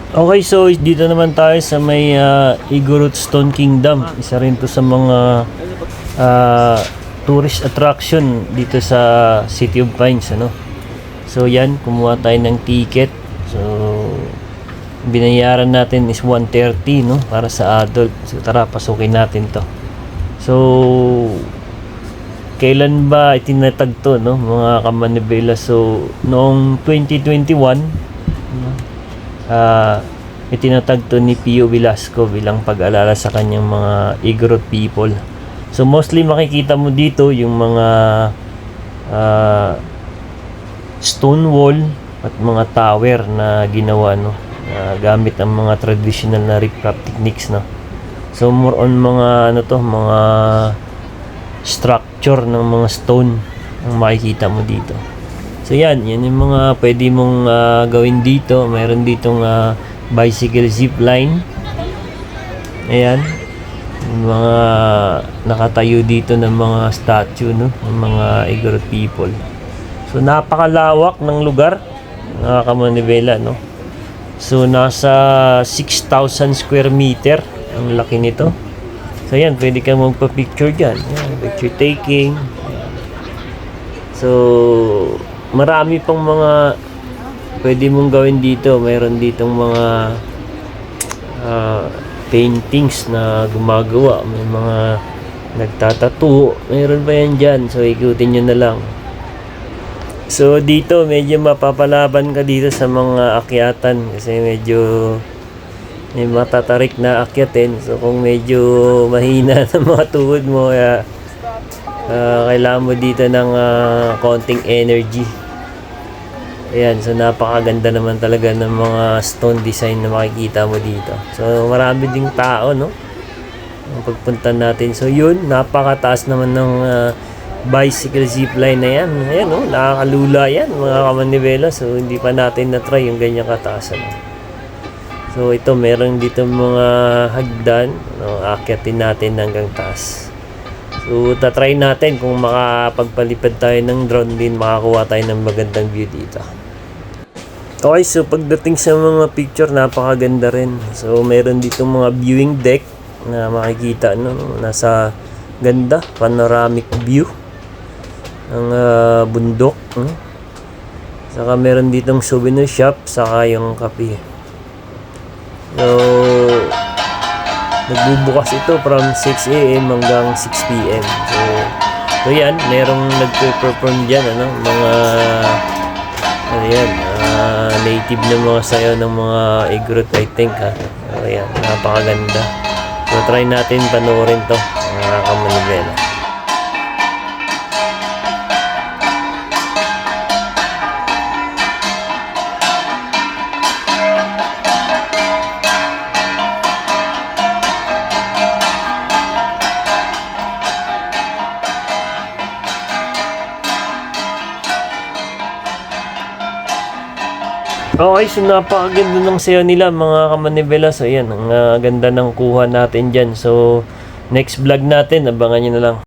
Okay, so dito naman tayo sa may Igorot Stone Kingdom. Isa rin to sa mga tourist attraction dito sa City of Pines, ano. So yan, kumuha tayo ng ticket. So binayaran natin is 130, no, para sa adult. So tara, pasukin natin to. So kailan ba itinatag to, no, mga kamanibela? So noong 2021, no, itinatag to ni Pio Velasco bilang pag-alala sa kanyang mga Igorot people. So mostly makikita mo dito yung mga stone wall at mga tower na ginawa, no, gamit ang mga traditional na riprap techniques, no. So more on mga ano to, mga structure ng mga stone ang makikita mo dito. So yan yung mga pwede mong gawin dito. Mayroon ditong bicycle zip line. Ayan, yung mga nakatayo dito ng mga statue, no, ng mga Igorot people. So napakalawak ng lugar, mga kamanibela, no. So nasa 6,000 square meter ang laki nito. So yan, pwede kang magpa-picture dyan. Yan, picture taking. So marami pang mga pwede mong gawin dito. Mayroon ditong mga paintings na gumagawa. May mga nagtatattoo. Mayroon pa yan dyan. So ikutin nyo na lang. So dito medyo mapapalaban ka dito sa mga akyatan kasi medyo may matatarik na akyatin. So kung medyo mahina ng mga tuhod mo, kailangan mo dito ng konting energy. Ayan, so napakaganda naman talaga ng mga stone design na makikita mo dito. So marami ding tao, no, ang pagpunta natin. So yun, napakataas naman ng bicycle zipline na yan. Ayan, no, nakakalula yan, mga kamanibela. So hindi pa natin na-try yung ganyan kataasan. So ito, meron dito mga hagdan, no, akyatin natin hanggang taas. So tatry natin kung makapagpalipad tayo ng drone din, makakuha tayo ng magandang view dito. Okay, so pagdating sa mga picture, napakaganda rin. So meron dito mga viewing deck na makikita, no, nasa ganda, panoramic view ng bundok, no? Saka meron ditong souvenir shop, saka yung kape. So nagbubukas ito from 6 AM hanggang 6 PM. So yan, merong nagpe-perform dyan, ano, mga ayan, native na mga sayo ng mga Igorot, I think, ha. So yan, napakaganda. So try natin panoorin to, mga kamanibela. Okay, so napakaganda ng sayo nila, mga kamanibela. So yan, ang ganda ng kuha natin dyan. So next vlog natin, abangan nyo na lang.